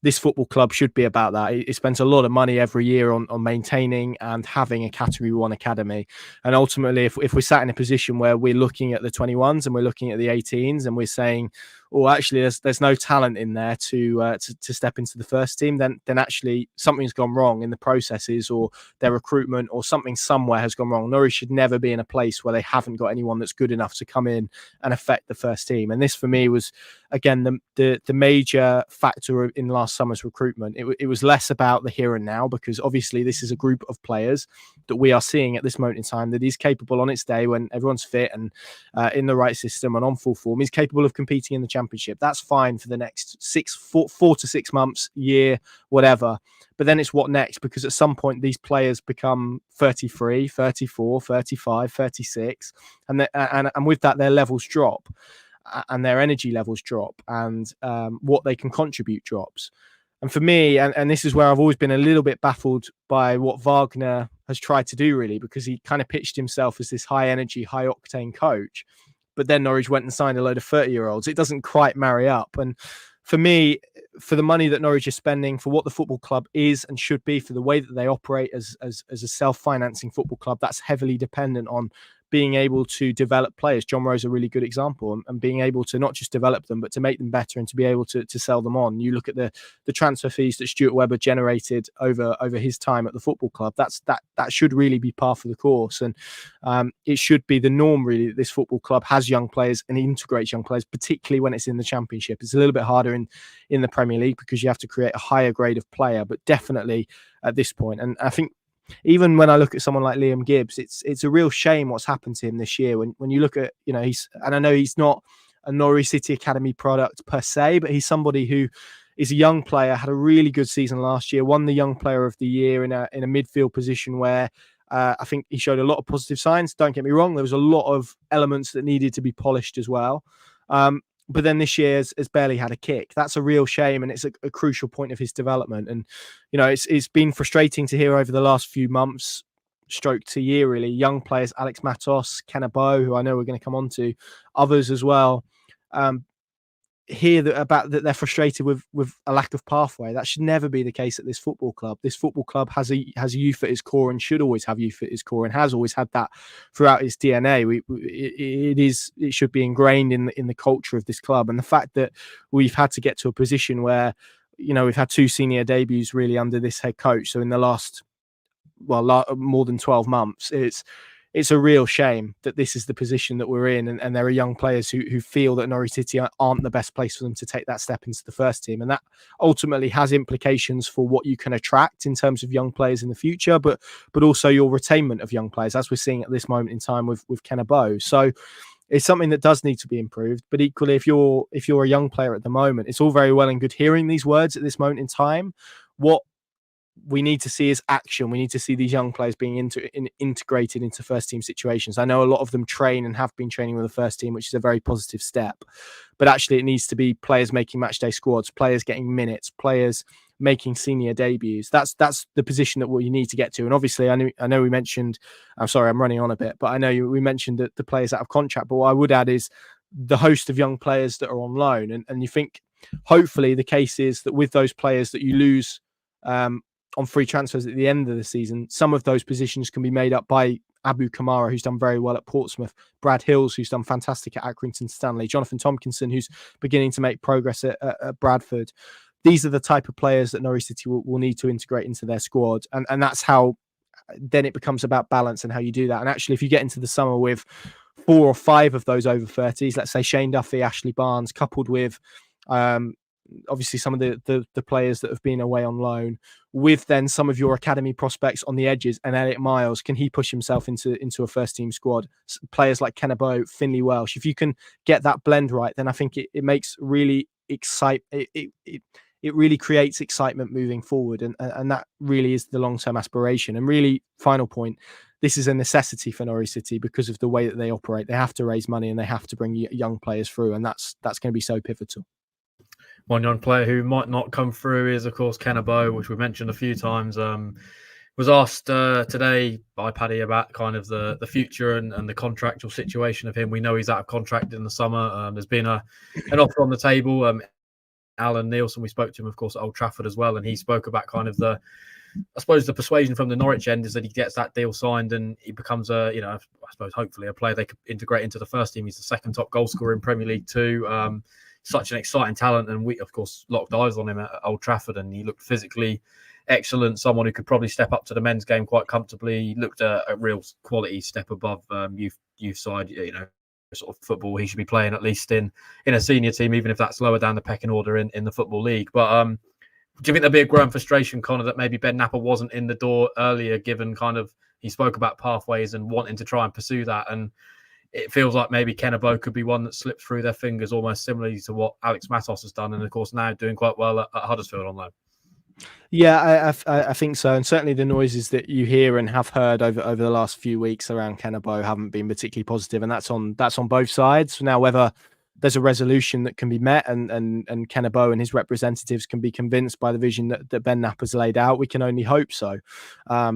This football club should be about that. It spends a lot of money every year on maintaining and having a Category 1 academy. And ultimately, if we're sat in a position where we're looking at the 21s and we're looking at the 18s and we're saying, oh, actually, there's no talent in there to step into the first team, then actually something's gone wrong in the processes or their recruitment, or something somewhere has gone wrong. Norwich should never be in a place where they haven't got anyone that's good enough to come in and affect the first team. And this, for me, was again, the major factor in last summer's recruitment. It was less about the here and now, because obviously this is a group of players that we are seeing at this moment in time that is capable on its day, when everyone's fit and in the right system and on full form, is capable of competing in the Championship. That's fine for the next 4 to 6 months, year, whatever. But then it's what next? Because at some point these players become 33, 34, 35, 36, and with that their levels drop, and their energy levels drop, and what they can contribute drops. And for me, and this is where I've always been a little bit baffled by what Vagner has tried to do, really, because he kind of pitched himself as this high energy, high octane coach, but then Norwich went and signed a load of 30-year-olds. It doesn't quite marry up. And for me, for the money that Norwich is spending, for what the football club is and should be, for the way that they operate as a self-financing football club, that's heavily dependent on being able to develop players. John Rowe's a really good example, and being able to not just develop them, but to make them better and to be able to sell them on. You look at the transfer fees that Stuart Webber generated over his time at the football club. That should really be par for the course, and it should be the norm, really, that this football club has young players and integrates young players, particularly when it's in the Championship. It's a little bit harder in the Premier League because you have to create a higher grade of player, but definitely at this point. And I think even when I look at someone like Liam Gibbs, it's a real shame what's happened to him this year. When you look at, I know he's not a Norwich City Academy product per se, but he's somebody who is a young player, had a really good season last year, won the Young Player of the Year in a midfield position where I think he showed a lot of positive signs. Don't get me wrong, there was a lot of elements that needed to be polished as well. But then this year has barely had a kick. That's a real shame, and it's a crucial point of his development. And it's been frustrating to hear over the last few months, stroke to year, really, young players, Alex Matos, Kenbo, who I know we're going to come on to, others as well, hear that they're frustrated with a lack of pathway. That should never be the case at this football club. This football club has youth at its core, and should always have youth at its core, and has always had that throughout its DNA. It should be ingrained in the culture of this club. And the fact that we've had to get to a position where we've had 2 senior debuts really under this head coach, so in the last more than 12 months, it's a real shame that this is the position that we're in, and there are young players who feel that Norwich City aren't the best place for them to take that step into the first team. And that ultimately has implications for what you can attract in terms of young players in the future, but also your retainment of young players, as we're seeing at this moment in time with Kenbo. So it's something that does need to be improved. But equally, if you're a young player at the moment, it's all very well and good hearing these words at this moment in time. What we need to see is action. We need to see these young players being integrated into first team situations. I know a lot of them train and have been training with the first team, which is a very positive step. But actually, it needs to be players making matchday squads, players getting minutes, players making senior debuts. That's the position that we need to get to. And obviously, I know we mentioned, I'm sorry, I'm running on a bit, but I know we mentioned that the players out of contract. But what I would add is the host of young players that are on loan. And you think, hopefully, the case is that with those players that you lose on free transfers at the end of the season, some of those positions can be made up by Abu Kamara, who's done very well at Portsmouth, Brad Hills, who's done fantastic at Accrington Stanley, Jonathan Tompkinson, who's beginning to make progress at Bradford. These are the type of players that Norwich City will need to integrate into their squad. And that's how then it becomes about balance and how you do that. And actually, if you get into the summer with 4 or 5 of those over 30s, let's say Shane Duffy, Ashley Barnes, coupled with obviously some of the players that have been away on loan, with then some of your academy prospects on the edges, and Elliot Miles, can he push himself into a first team squad? Players like Kenbo, Finley Welsh, if you can get that blend right, then I think it makes really it really creates excitement moving forward, and that really is the long-term aspiration. And really, final point, this is a necessity for Norwich City because of the way that they operate. They have to raise money and they have to bring young players through, and that's going to be so pivotal. One young player who might not come through is, of course, Kenbo, which we've mentioned a few times. Was asked today by Paddy about kind of the future and the contractual situation of him. We know he's out of contract in the summer. There's been an offer on the table. Alan Nielsen, we spoke to him, of course, at Old Trafford as well, and he spoke about kind of the persuasion from the Norwich end is that he gets that deal signed and he becomes I suppose hopefully a player they could integrate into the first team. He's the second top goal scorer in Premier League 2. Such an exciting talent, and we, of course, locked eyes on him at Old Trafford, and he looked physically excellent. Someone who could probably step up to the men's game quite comfortably. He looked a real quality step above youth side. sort of football he should be playing, at least in a senior team, even if that's lower down the pecking order in the Football League. But do you think there'd be a growing frustration, Connor, that maybe Ben Knapper wasn't in the door earlier, given kind of he spoke about pathways and wanting to try and pursue that, and it feels like maybe Kenbo could be one that slipped through their fingers almost similarly to what Alex Matos has done, and of course now doing quite well at Huddersfield on loan. Yeah, I think so, and certainly the noises that you hear and have heard over the last few weeks around Kenbo haven't been particularly positive, and that's on both sides. Now, whether there's a resolution that can be met and Kenbo and his representatives can be convinced by the vision that Ben Knapper's laid out, we can only hope so,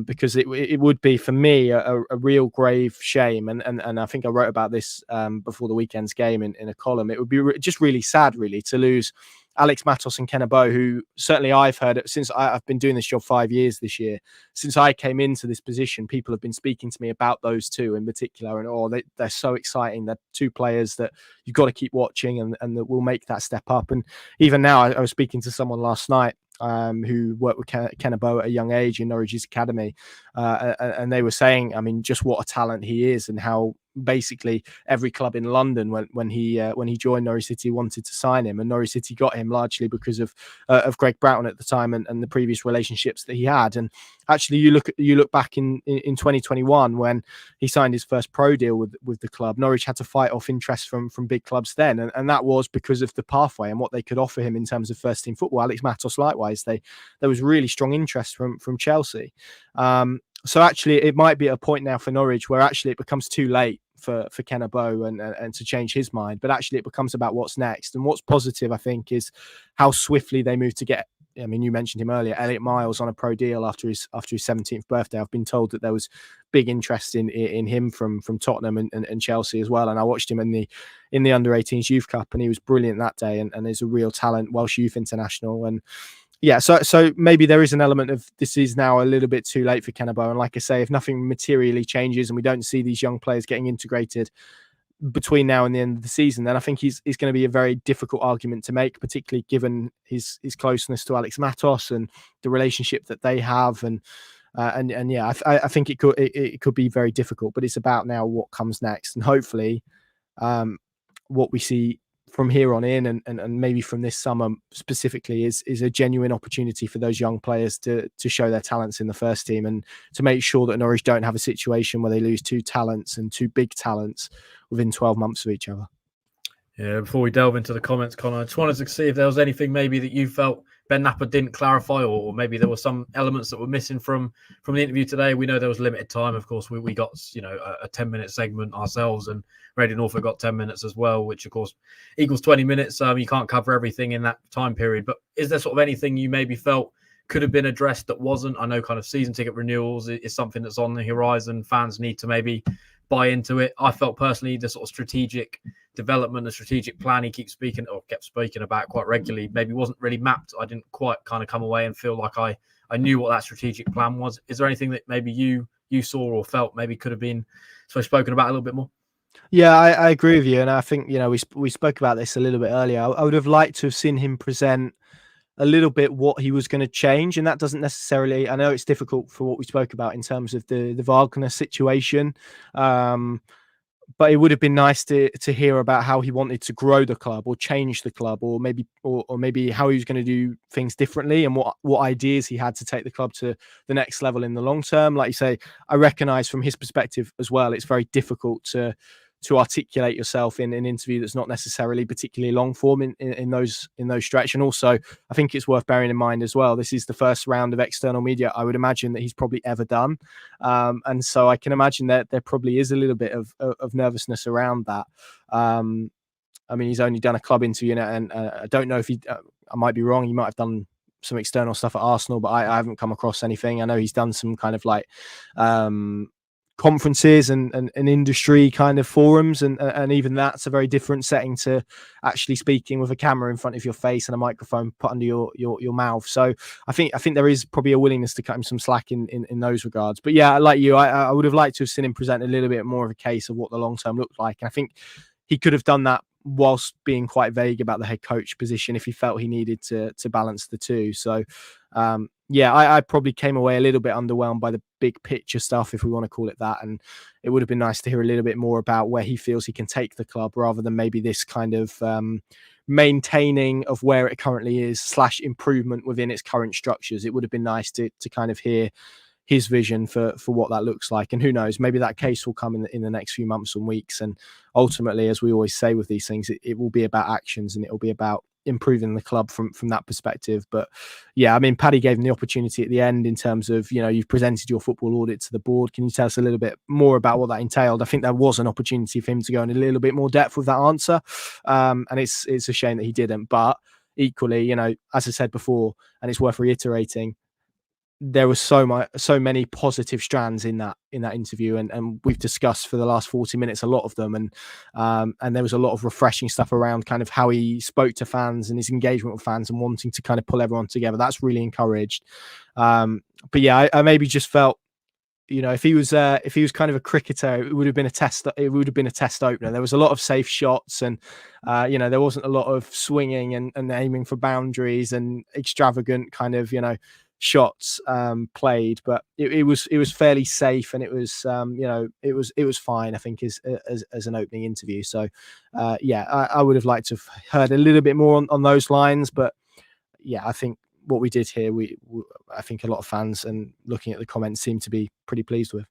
because it would be, for me, a real grave shame, and I think I wrote about this before the weekend's game in a column. It would be just really sad, really, to lose Alex Matos and Kenbo, who certainly I've heard it since I've been doing this job 5 years this year. Since I came into this position, people have been speaking to me about those two in particular, and they're so exciting. They're two players that you've got to keep watching and that will make that step up. And even now, I was speaking to someone last night who worked with Kenbo at a young age in Norwich's academy, and they were saying, I mean, just what a talent he is, and how basically every club in London when he joined Norwich City wanted to sign him, and Norwich City got him largely because of Greg Broughton at the time and the previous relationships that he had. And actually, you look back in 2021 when he signed his first pro deal with the club, Norwich had to fight off interest from big clubs then, and that was because of the pathway and what they could offer him in terms of first team football. Alex Matos likewise, there was really strong interest from Chelsea. So actually, it might be at a point now for Norwich where actually it becomes too late for Kenbo and to change his mind. But actually, it becomes about what's next. And what's positive, I think, is how swiftly they move to get. I mean, you mentioned him earlier, Elliot Miles on a pro deal after his 17th birthday. I've been told that there was big interest in him from Tottenham and Chelsea as well. And I watched him in the under-18s Youth Cup, and he was brilliant that day. And is a real talent, Welsh youth international. And yeah, so maybe there is an element of this is now a little bit too late for Kenbo. And like I say, if nothing materially changes and we don't see these young players getting integrated between now and the end of the season, then I think he's going to be a very difficult argument to make, particularly given his closeness to Alex Matos and the relationship that they have. And yeah, I think it could be very difficult. But it's about now what comes next, and hopefully what we see from here on in and maybe from this summer specifically is a genuine opportunity for those young players to show their talents in the first team, and to make sure that Norwich don't have a situation where they lose two talents and two big talents within 12 months of each other. Yeah, before we delve into the comments, Connor, I just wanted to see if there was anything maybe that you felt Ben Knapper didn't clarify, or maybe there were some elements that were missing from the interview today. We know there was limited time. Of course, we got a 10-minute segment ourselves, and Radio Norfolk got 10 minutes as well, which of course equals 20 minutes. You can't cover everything in that time period. But is there sort of anything you maybe felt could have been addressed that wasn't? I know kind of season ticket renewals is something that's on the horizon. Fans need to maybe buy into it. I felt personally the sort of strategic development, the strategic plan he kept speaking about quite regularly maybe wasn't really mapped. I didn't quite kind of come away and feel like I knew what that strategic plan was. Is there anything that maybe you saw or felt maybe could have been spoken about a little bit more? Yeah, I agree with you, and I think we spoke about this a little bit earlier. I would have liked to have seen him present a little bit what he was going to change, and that doesn't necessarily, I know it's difficult for what we spoke about in terms of the Vagner situation, but it would have been nice to hear about how he wanted to grow the club or change the club, or maybe how he was going to do things differently, and what ideas he had to take the club to the next level in the long term. Like you say, I recognize from his perspective as well, it's very difficult to articulate yourself in an interview that's not necessarily particularly long form in those stretch. And also, I think it's worth bearing in mind as well, this is the first round of external media I would imagine that he's probably ever done. And so I can imagine that there probably is a little bit of nervousness around that. I mean, he's only done a club interview, and I don't know if I might be wrong, he might have done some external stuff at Arsenal, but I haven't come across anything. I know he's done some kind of like conferences and industry kind of forums, and even that's a very different setting to actually speaking with a camera in front of your face and a microphone put under your mouth. So I think there is probably a willingness to cut him some slack in those regards. But yeah, like you, I would have liked to have seen him present a little bit more of a case of what the long term looked like, and I think he could have done that whilst being quite vague about the head coach position if he felt he needed to balance the two. So yeah, I probably came away a little bit underwhelmed by the big picture stuff, if we want to call it that. And it would have been nice to hear a little bit more about where he feels he can take the club, rather than maybe this kind of maintaining of where it currently is / improvement within its current structures. It would have been nice to kind of hear his vision for what that looks like. And who knows, maybe that case will come in the next few months and weeks. And ultimately, as we always say with these things, it will be about actions, and it will be about improving the club from that perspective. But yeah, I mean, Paddy gave him the opportunity at the end in terms of, you've presented your football audit to the board. Can you tell us a little bit more about what that entailed? I think there was an opportunity for him to go in a little bit more depth with that answer. And it's a shame that he didn't. But equally, as I said before, and it's worth reiterating, there was so many positive strands in that interview, and we've discussed for the last 40 minutes a lot of them, and there was a lot of refreshing stuff around kind of how he spoke to fans and his engagement with fans and wanting to kind of pull everyone together. That's really encouraged. But yeah, I maybe just felt, if he was kind of a cricketer, it would have been a test. It would have been a test opener. There was a lot of safe shots, and there wasn't a lot of swinging and aiming for boundaries and extravagant kind of shots played, but it was fairly safe, and it was it was fine, I think, as an opening interview. So I would have liked to have heard a little bit more on those lines, but yeah, I think what we did here, I think a lot of fans, and looking at the comments, seem to be pretty pleased with.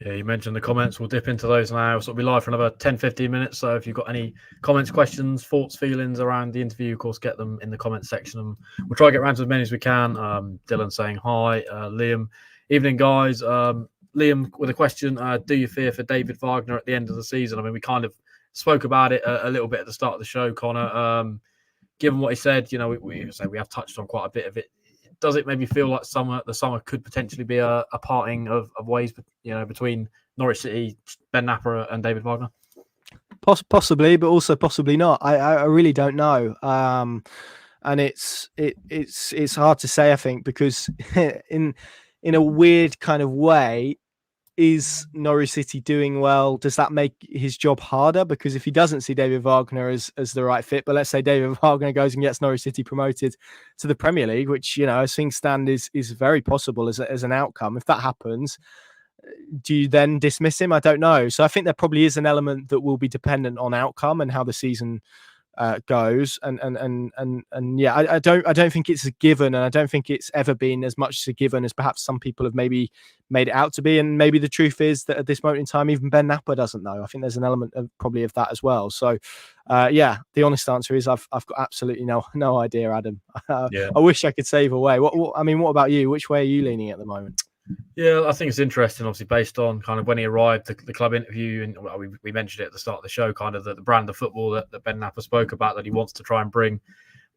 Yeah, you mentioned the comments. We'll dip into those now. So we'll be live for another 10-15 minutes. So if you've got any comments, questions, thoughts, feelings around the interview, of course, get them in the comments section. And we'll try to get around to as many as we can. Dylan saying hi. Liam, evening, guys. Liam with a question. Do you fear for David Vagner at the end of the season? I mean, we kind of spoke about it a little bit at the start of the show, Connor. Given what he said, we have touched on quite a bit of it. Does it maybe feel like the summer could potentially be a parting of ways, between Norwich City, Ben Knapper, and David Vagner? Possibly, but also possibly not. I really don't know. And it's hard to say, I think, because in a weird kind of way, is Norwich City doing well? Does that make his job harder? Because if he doesn't see David Vagner as the right fit, but let's say David Vagner goes and gets Norwich City promoted to the Premier League, which, as things stand, is very possible as an outcome. If that happens, do you then dismiss him? I don't know. So I think there probably is an element that will be dependent on outcome and how the season goes, and yeah, I don't think it's a given, and I don't think it's ever been as much a given as perhaps some people have maybe made it out to be. And maybe the truth is that at this moment in time, even Ben Knapper doesn't know. I think there's an element of probably of that as well. So yeah, the honest answer is I've got absolutely no idea, Adam. Yeah. I wish I could say either way. What about you? Which way are you leaning at the moment? Yeah, I think it's interesting, obviously, based on kind of when he arrived, the club interview, and we mentioned it at the start of the show, kind of the brand of football that Ben Knapper spoke about, that he wants to try and bring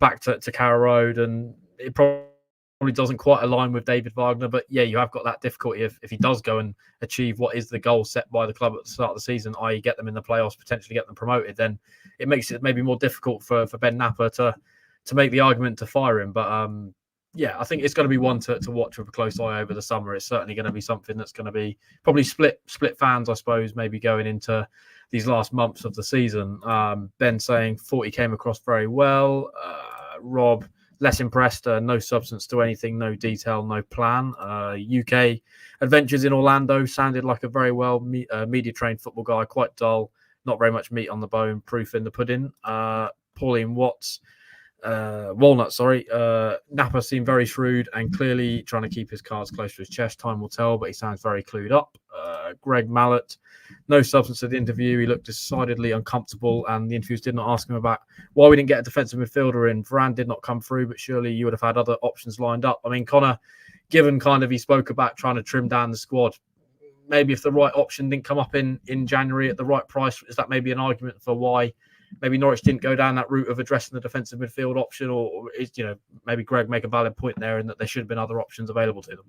back to Carrow Road, and it probably doesn't quite align with David Vagner. But yeah, you have got that difficulty if he does go and achieve what is the goal set by the club at the start of the season, i.e. get them in the playoffs, potentially get them promoted, then it makes it maybe more difficult for Ben Knapper to make the argument to fire him. But yeah, I think it's going to be one to watch with a close eye over the summer. It's certainly going to be something that's going to be probably split fans, I suppose, maybe going into these last months of the season. Ben saying thought he came across very well. Rob, less impressed. No substance to anything, no detail, no plan. UK adventures in Orlando sounded like a very well media-trained football guy, quite dull, not very much meat on the bone, proof in the pudding. Pauline Watts. Walnut, Knapper seemed very shrewd and clearly trying to keep his cards close to his chest. Time will tell, but he sounds very clued up. Greg Mallett, no substance to the interview. He looked decidedly uncomfortable, and the interviewers did not ask him about why we didn't get a defensive midfielder in. Varane did not come through, but surely you would have had other options lined up. I mean, Connor, given kind of he spoke about trying to trim down the squad, maybe if the right option didn't come up in January at the right price, is that maybe an argument for why maybe Norwich didn't go down that route of addressing the defensive midfield option? Or is, maybe Greg make a valid point there, and that there should have been other options available to them?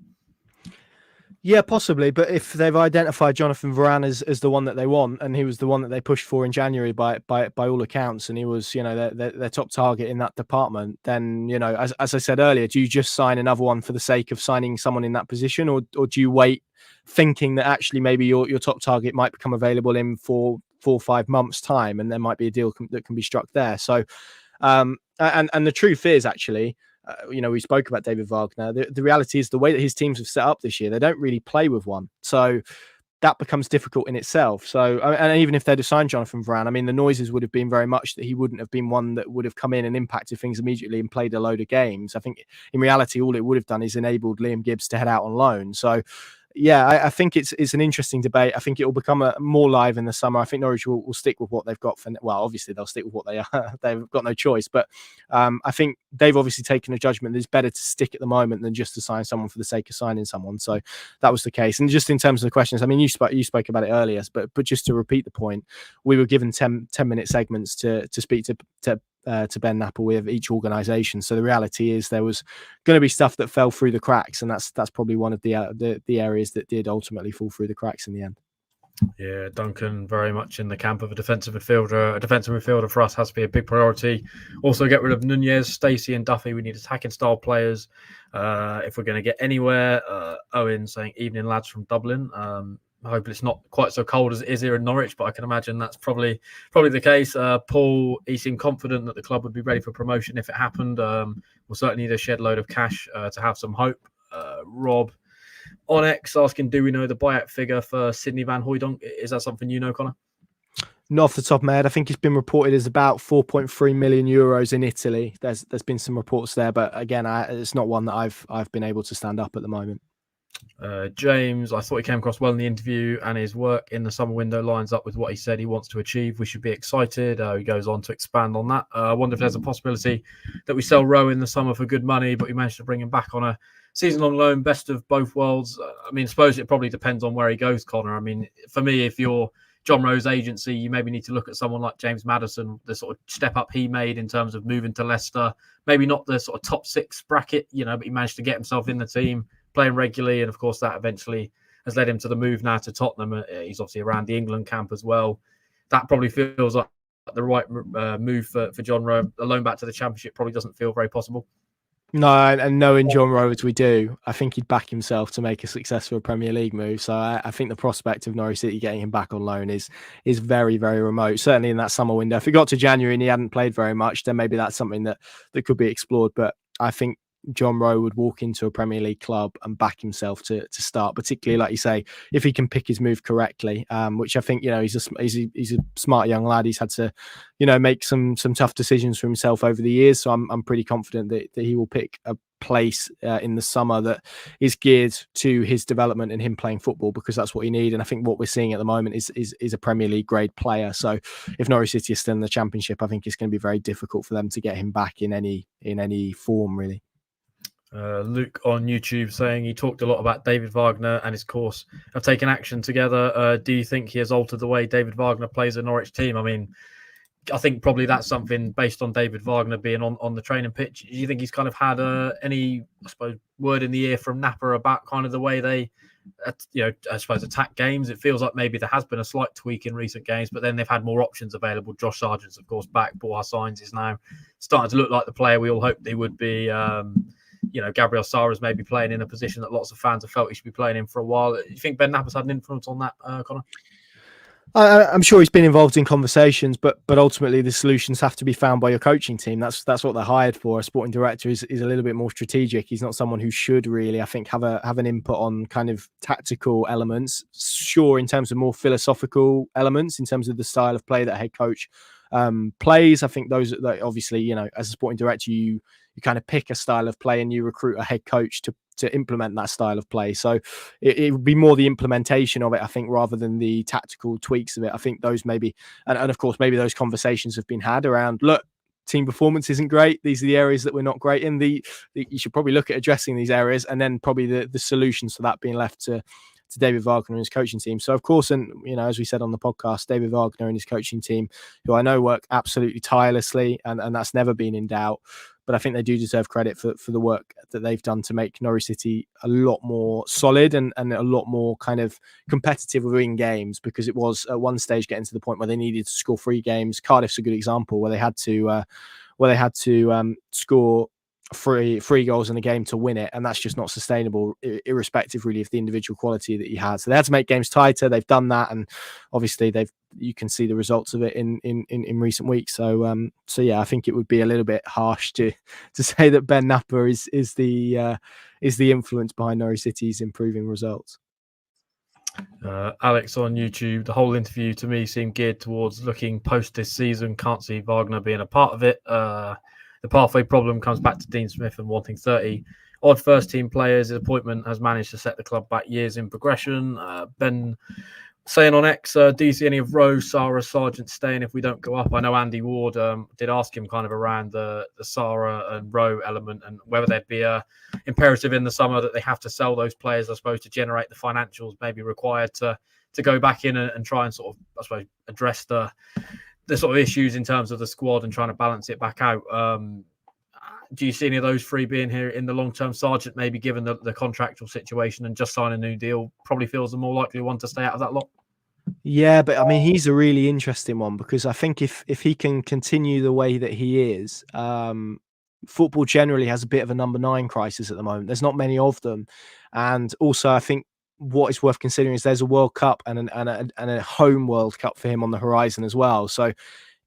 Yeah, possibly. But if they've identified Jonathan Varane as the one that they want, and he was the one that they pushed for in January by all accounts, and he was, their top target in that department, then, as I said earlier, do you just sign another one for the sake of signing someone in that position, or do you wait thinking that actually maybe your top target might become available in 4 or 5 months' time, and there might be a deal that can be struck there? So, and the truth is, actually, we spoke about David Wagner. The reality is the way that his teams have set up this year, they don't really play with one. So that becomes difficult in itself. So, and even if they'd have signed Jonathan Varane, I mean, the noises would have been very much that he wouldn't have been one that would have come in and impacted things immediately and played a load of games. I think in reality, all it would have done is enabled Liam Gibbs to head out on loan. So, yeah, I think it's an interesting debate. I think it will become more live in the summer. I think Norwich will stick with what they've got for. Well, obviously they'll stick with what they are. They've got no choice. But I think they've obviously taken a judgment that it's better to stick at the moment than just to sign someone for the sake of signing someone. So that was the case. And just in terms of the questions, I mean, you spoke about it earlier, but just to repeat the point, we were given 10-minute segments to speak to Ben Knapper with each organisation. So the reality is there was going to be stuff that fell through the cracks, and that's probably one of the areas that did ultimately fall through the cracks in the end. Yeah, Duncan very much in the camp of a defensive midfielder. A defensive midfielder for us has to be a big priority. Also get rid of Nunez, Stacey and Duffy. We need attacking style players if we're going to get anywhere. Owen saying, evening lads from Dublin. I hope it's not quite so cold as it is here in Norwich, but I can imagine that's probably the case. Paul, he seemed confident that the club would be ready for promotion if it happened. We'll certainly need a shed load of cash to have some hope. Rob on X asking, do we know the buyout figure for Sidney Van Hooijdonk? Is that something you know, Connor? Not off the top of my head. I think it's been reported as about 4.3 million euros in Italy. There's been some reports there, but again, it's not one that I've been able to stand up at the moment. James, I thought he came across well in the interview, and his work in the summer window lines up with what he said he wants to achieve. We should be excited. He goes on to expand on that. I wonder if there's a possibility that we sell Rowe in the summer for good money, but we managed to bring him back on a season-long loan, best of both worlds. I mean, I suppose it probably depends on where he goes, Connor. I mean, for me, if you're John Rowe's agency, you maybe need to look at someone like James Maddison, the sort of step up he made in terms of moving to Leicester. Maybe not the sort of top 6 bracket, but he managed to get himself in the team, playing regularly, and of course that eventually has led him to the move now to Tottenham. He's obviously around the England camp as well. That probably feels like the right move for John Rowe. A loan back to the Championship probably doesn't feel very possible. No, and knowing John Rowe as we do, I think he'd back himself to make a successful Premier League move. So I think the prospect of Norwich City getting him back on loan is very, very remote. Certainly in that summer window. If it got to January and he hadn't played very much, then maybe that's something that could be explored. But I think John Rowe would walk into a Premier League club and back himself to start, particularly like you say, if he can pick his move correctly, which I think, he's a smart young lad. He's had to, make some tough decisions for himself over the years. So I'm pretty confident that he will pick a place in the summer that is geared to his development and him playing football, because that's what he needs. And I think what we're seeing at the moment is a Premier League grade player. So if Norwich City is still in the Championship, I think it's going to be very difficult for them to get him back in any form, really. Luke on YouTube saying he talked a lot about David Vagner and his course have taken action together. Do you think he has altered the way David Vagner plays a Norwich team? I mean, I think probably that's something based on David Vagner being on the training pitch. Do you think he's kind of had any, I suppose, word in the ear from Knapper about kind of the way they, I suppose, attack games? It feels like maybe there has been a slight tweak in recent games, but then they've had more options available. Josh Sargent's, of course, back. Paul Hassan's is now starting to look like the player we all hoped he would be. Gabriel Sara's maybe playing in a position that lots of fans have felt he should be playing in for a while. Do you think Ben Knapper's had an influence on that, Connor? I'm sure he's been involved in conversations, but ultimately the solutions have to be found by your coaching team. That's what they're hired for. A sporting director is a little bit more strategic. He's not someone who should really, I think, have an input on kind of tactical elements. Sure, in terms of more philosophical elements, in terms of the style of play that head coach plays. I think those obviously, as a sporting director, you kind of pick a style of play and you recruit a head coach to implement that style of play. So it would be more the implementation of it, I think, rather than the tactical tweaks of it. I think those maybe, and of course, maybe those conversations have been had around, look, team performance isn't great. These are the areas that we're not great in. You should probably look at addressing these areas, and then probably the solutions for that being left to David Vagner and his coaching team. So of course, and as we said on the podcast, David Vagner and his coaching team, who I know work absolutely tirelessly, and that's never been in doubt. But I think they do deserve credit for the work that they've done to make Norwich City a lot more solid and a lot more kind of competitive within games, because it was at one stage getting to the point where they needed to score 3 games. Cardiff's a good example where they had to score three goals in the game to win it, and that's just not sustainable, irrespective really of the individual quality that you had. So they had to make games tighter. They've done that, and obviously you can see the results of it in recent weeks. So yeah, I think it would be a little bit harsh to say that Ben Knapper is the influence behind Norwich City's improving results. Alex on YouTube, the whole interview to me seemed geared towards looking post this season. Can't see Vagner being a part of it. The pathway problem comes back to Dean Smith and wanting 30 odd first team players. His appointment has managed to set the club back years in progression. Ben saying on X, do you see any of Rose, Sarah, Sargent staying if we don't go up? I know Andy Ward did ask him kind of around the Sarah and Rowe element and whether there'd be a imperative in the summer that they have to sell those players, I suppose, to generate the financials maybe required to go back in and try and sort of, I suppose, address the sort of issues in terms of the squad and trying to balance it back out. Do you see any of those three being here in the long term? Sargent, maybe given the contractual situation and just sign a new deal, probably feels the more likely one to stay out of that lot. Yeah, but I mean, he's a really interesting one because I think if he can continue the way that he is, football generally has a bit of a number 9 crisis at the moment. There's not many of them, and also I think what is worth considering is there's a World Cup and a home World Cup for him on the horizon as well. So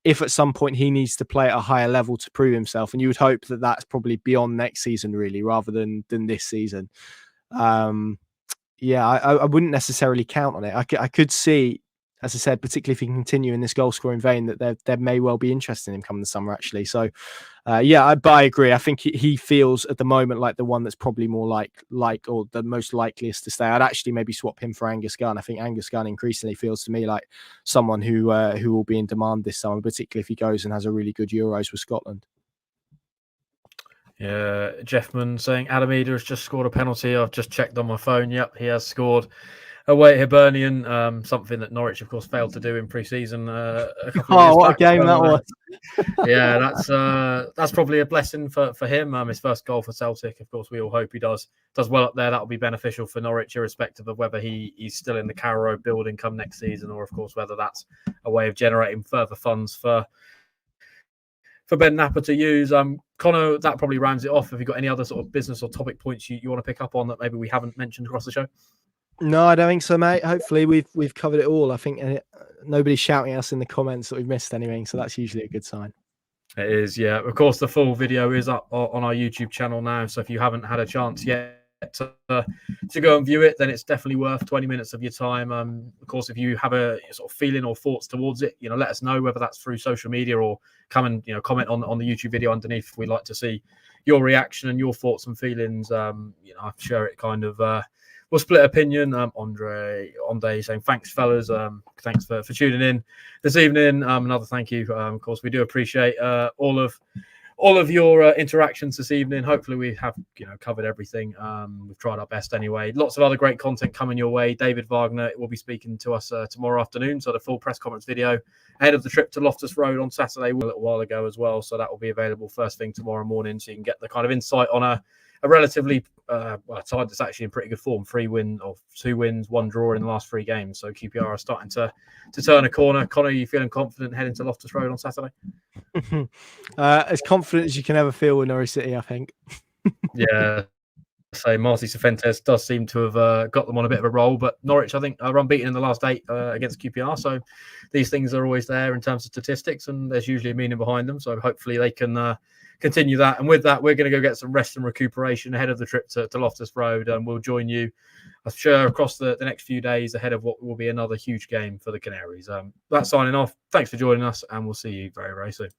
if at some point he needs to play at a higher level to prove himself, and you would hope that that's probably beyond next season really, rather than this season. Yeah, I wouldn't necessarily count on it. I could see, as I said, particularly if he can continue in this goal scoring vein, that there may well be interest in him coming the summer actually. So yeah, but I agree. I think he feels at the moment like the one that's probably more like or the most likeliest to stay. I'd actually maybe swap him for Angus Gunn. I think Angus Gunn increasingly feels to me like someone who will be in demand this summer, particularly if he goes and has a really good Euros with Scotland. Yeah, Jeffman saying Adam Eder has just scored a penalty. I've just checked on my phone. Yep, he has scored away at Hibernian, something that Norwich, of course, failed to do in pre-season a couple of years what back. a game that was! Yeah, that's probably a blessing for him. His first goal for Celtic. Of course, we all hope he does well up there. That'll be beneficial for Norwich, irrespective of whether he's still in the Carrow building come next season, or of course whether that's a way of generating further funds for Ben Knapper to use. Connor, that probably rounds it off. Have you got any other sort of business or topic points you want to pick up on that maybe we haven't mentioned across the show? No, I don't think so, mate. Hopefully we've covered it all. I think nobody's shouting at us in the comments that we've missed anything, so that's usually a good sign. It is, yeah. Of course, the full video is up on our YouTube channel now, so if you haven't had a chance yet to go and view it, then it's definitely worth 20 minutes of your time. Of course, if you have a sort of feeling or thoughts towards it, let us know, whether that's through social media or come and comment on the YouTube video underneath. We'd like to see your reaction and your thoughts and feelings. I'm sure it kind of we'll split opinion. Andre saying thanks, fellas. Thanks for tuning in this evening. Another thank you. Of course, we do appreciate all of your interactions this evening. Hopefully we have covered everything. We've tried our best anyway. Lots of other great content coming your way. David Vagner will be speaking to us tomorrow afternoon, so the full press conference video ahead of the trip to Loftus Road on Saturday a little while ago as well, so that will be available first thing tomorrow morning, so you can get the kind of insight on a relatively a side that's actually in pretty good form. 2 wins, 1 draw in the last 3 games. So QPR are starting to turn a corner. Connor, are you feeling confident heading to Loftus Road on Saturday? As confident as you can ever feel with Norwich City, I think. Yeah. So Marcy Cifuentes does seem to have got them on a bit of a roll, but Norwich, I think, are unbeaten in the last 8 against QPR. So these things are always there in terms of statistics, and there's usually a meaning behind them. So hopefully they can continue that. And with that, we're going to go get some rest and recuperation ahead of the trip to Loftus Road, and we'll join you, I'm sure, across the next few days ahead of what will be another huge game for the Canaries. That's signing off. Thanks for joining us, and we'll see you very, very soon.